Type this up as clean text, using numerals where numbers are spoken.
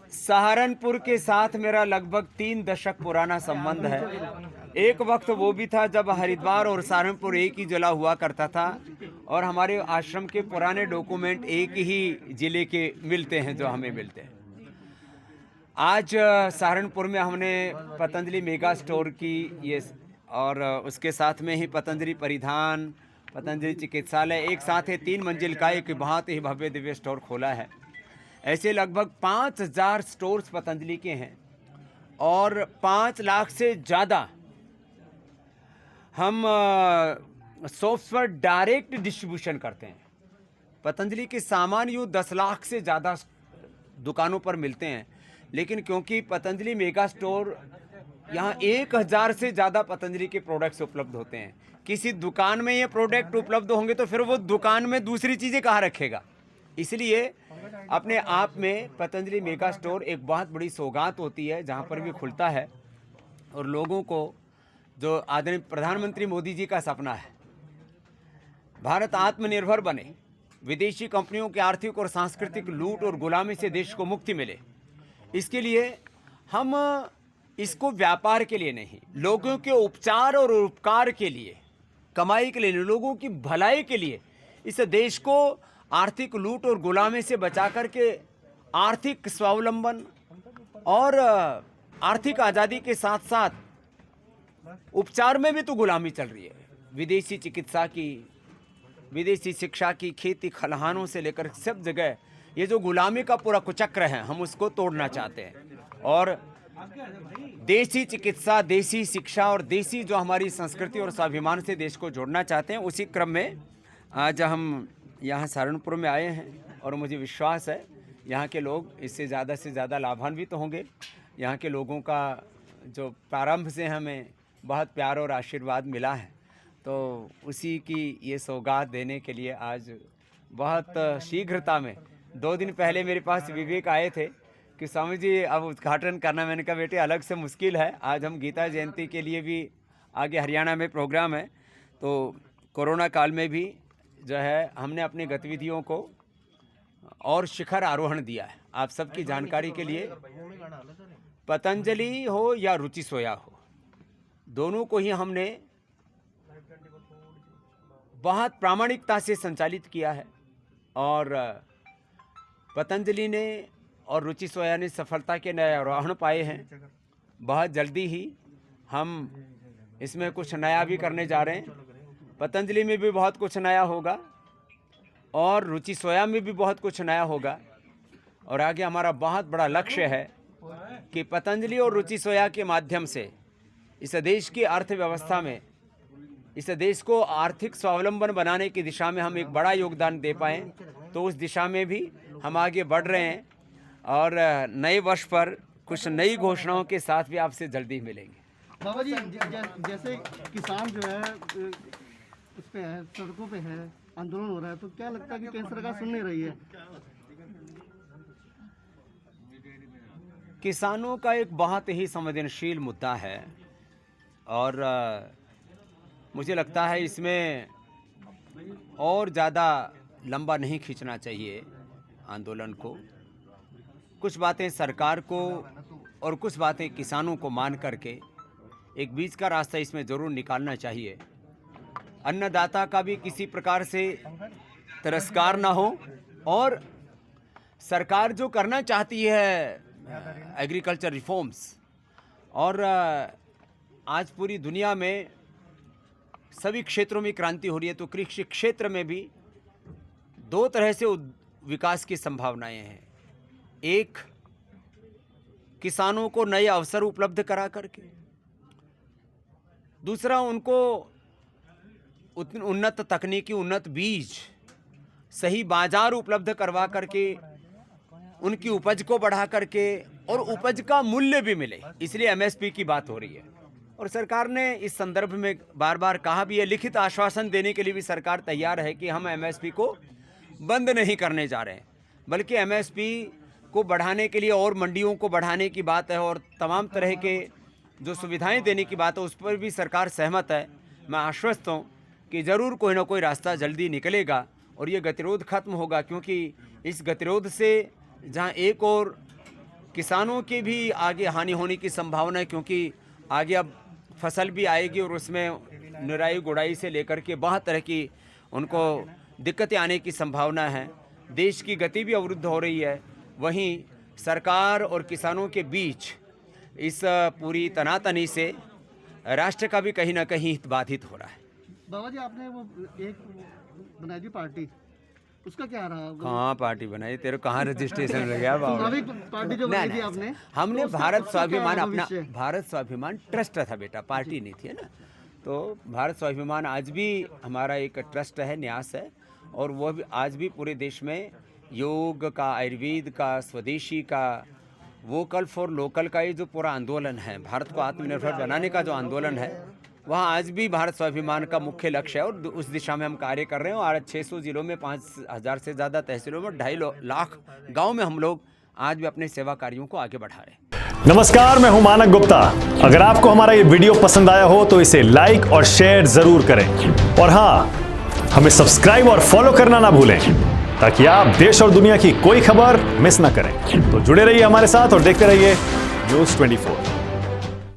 सहारनपुर के साथ मेरा लगभग 3 दशक पुराना संबंध है। एक वक्त वो भी था जब हरिद्वार और सहारनपुर एक ही जिला हुआ करता था और हमारे आश्रम के पुराने डॉक्यूमेंट एक ही जिले के मिलते हैं जो हमें मिलते हैं। आज सहारनपुर में हमने पतंजलि मेगा स्टोर की ये और उसके साथ में ही पतंजलि परिधान, पतंजलि चिकित्सालय एक साथ है 3 मंजिल का एक बहुत ही भव्य दिव्य स्टोर खोला है। ऐसे लगभग 5,000 स्टोर्स पतंजलि के हैं और 5 लाख से ज़्यादा हम शॉप्स पर डायरेक्ट डिस्ट्रीब्यूशन करते हैं। पतंजलि के सामान यूँ 10 लाख से ज़्यादा दुकानों पर मिलते हैं, लेकिन क्योंकि पतंजलि मेगा स्टोर यहाँ 1,000 से ज़्यादा पतंजलि के प्रोडक्ट्स उपलब्ध होते हैं। किसी दुकान में ये प्रोडक्ट उपलब्ध होंगे तो फिर वो दुकान में दूसरी चीज़ें कहाँ रखेगा। इसलिए अपने आप में पतंजलि मेगा स्टोर एक बहुत बड़ी सौगात होती है जहाँ पर भी खुलता है। और लोगों को जो आदरणीय प्रधानमंत्री मोदी जी का सपना है, भारत आत्मनिर्भर बने, विदेशी कंपनियों के आर्थिक और सांस्कृतिक लूट और गुलामी से देश को मुक्ति मिले, इसके लिए हम इसको व्यापार के लिए नहीं, लोगों के उपचार और उपकार के लिए, कमाई के लिए नहीं, लोगों की भलाई के लिए इस देश को आर्थिक लूट और गुलामी से बचा करके आर्थिक स्वावलंबन और आर्थिक आज़ादी के साथ साथ उपचार में भी तो गुलामी चल रही है। विदेशी चिकित्सा की, विदेशी शिक्षा की, खेती खलिहानों से लेकर सब जगह ये जो गुलामी का पूरा कुचक्र है, हम उसको तोड़ना चाहते हैं और देसी चिकित्सा, देसी शिक्षा और देसी जो हमारी संस्कृति और स्वाभिमान से देश को जोड़ना चाहते हैं। उसी क्रम में आज हम यहाँ सहारनपुर में आए हैं और मुझे विश्वास है यहाँ के लोग इससे ज़्यादा लाभान्वित होंगे। यहाँ के लोगों का जो प्रारंभ से हमें बहुत प्यार और आशीर्वाद मिला है, तो उसी की ये सौगात देने के लिए आज बहुत शीघ्रता में 2 दिन पहले मेरे पास विवेक आए थे कि स्वामी जी अब उद्घाटन करना। मैंने कहा बेटे अलग से मुश्किल है, आज हम गीता जयंती के लिए भी आगे हरियाणा में प्रोग्राम है, तो कोरोना काल में भी जो है हमने अपनी गतिविधियों को और शिखर आरोहण दिया है। आप सबकी जानकारी के लिए पतंजलि हो या रुचि सोया हो, दोनों को ही हमने बहुत प्रामाणिकता से संचालित किया है और पतंजलि ने और रुचि सोया ने सफलता के नए आरोहण पाए हैं। बहुत जल्दी ही हम इसमें कुछ नया भी करने जा रहे हैं। पतंजलि में भी बहुत कुछ नया होगा और रुचि सोया में भी बहुत कुछ नया होगा और आगे हमारा बहुत बड़ा लक्ष्य है कि पतंजलि और रुचि सोया के माध्यम से इस देश की अर्थव्यवस्था में, इस देश को आर्थिक स्वावलंबन बनाने की दिशा में हम एक बड़ा योगदान दे पाएँ, तो उस दिशा में भी हम आगे बढ़ रहे हैं और नए वर्ष पर कुछ नई घोषणाओं के साथ भी आपसे जल्दी मिलेंगे। बाबा जी जैसे किसान जो है उस पे है, सड़कों पे है, आंदोलन हो रहा है, तो क्या लगता है कि केंद्र सरकार सुन नहीं रही है? किसानों का एक बहुत ही संवेदनशील मुद्दा है और मुझे लगता है इसमें और ज़्यादा लंबा नहीं खींचना चाहिए आंदोलन को। कुछ बातें सरकार को और कुछ बातें किसानों को मान करके एक बीच का रास्ता इसमें ज़रूर निकालना चाहिए। अन्नदाता का भी किसी प्रकार से तिरस्कार ना हो और सरकार जो करना चाहती है एग्रीकल्चर रिफॉर्म्स, और आज पूरी दुनिया में सभी क्षेत्रों में क्रांति हो रही है, तो कृषि क्षेत्र में भी 2 तरह से विकास की संभावनाएं हैं। एक, किसानों को नए अवसर उपलब्ध करा करके, दूसरा उनको उन्नत तकनीकी, उन्नत बीज, सही बाजार उपलब्ध करवा करके उनकी उपज को बढ़ा करके और उपज का मूल्य भी मिले, इसलिए एमएसपी की बात हो रही है। और सरकार ने इस संदर्भ में बार बार कहा भी है, लिखित आश्वासन देने के लिए भी सरकार तैयार है कि हम एमएसपी को बंद नहीं करने जा रहे हैं, बल्कि एमएसपी को बढ़ाने के लिए और मंडियों को बढ़ाने की बात है और तमाम तरह के जो सुविधाएं देने की बात है उस पर भी सरकार सहमत है। मैं आश्वस्त हूँ कि ज़रूर कोई ना कोई रास्ता जल्दी निकलेगा और ये गतिरोध खत्म होगा, क्योंकि इस गतिरोध से जहाँ एक और किसानों की भी आगे हानि होने की संभावना है, क्योंकि आगे अब फसल भी आएगी और उसमें निराई गुड़ाई से लेकर के बहुत तरह की उनको दिक्कतें आने की संभावना है। देश की गति भी अवरुद्ध हो रही है। वहीं सरकार और किसानों के बीच इस पूरी तनातनी से राष्ट्र का भी कहीं ना कहीं हित बाधित हो रहा है। बाबा जी, आपने वो एक बनाई थी पार्टी, उसका क्या रहा? कहाँ पार्टी बनाई, तेरे कहाँ रजिस्ट्रेशन लग गया बाबा? चुनावी पार्टी जो बनाई थी आपने, हमने तो उसका- भारत उसका क्या स्वाभिमान, रहा अपना भविष्य? भारत स्वाभिमान ट्रस्ट था बेटा, पार्टी नहीं थी, है ना। तो भारत स्वाभिमान आज भी हमारा एक ट्रस्ट है, न्यास है, और वो भी आज भी पूरे देश में योग का, आयुर्वेद का, स्वदेशी का, वोकल फॉर लोकल का ये जो पूरा आंदोलन है, भारत को आत्मनिर्भर बनाने का जो आंदोलन है, वहाँ आज भी भारत स्वाभिमान का मुख्य लक्ष्य है और उस दिशा में हम कार्य कर रहे हैं। और 600 जिलों में 5000 से ज़्यादा तहसीलों में 2.5 लाख गाँव में हम लोग आज भी अपने सेवा कार्यों को आगे बढ़ा रहे हैं। नमस्कार, मैं हूं मानक गुप्ता। अगर आपको हमारा ये वीडियो पसंद आया हो तो इसे लाइक और शेयर जरूर करें, और हाँ, हमें सब्सक्राइब और फॉलो करना ना भूलें, ताकि आप देश और दुनिया की कोई खबर मिस ना करें। तो जुड़े रहिए हमारे साथ और देखते रहिए News 24।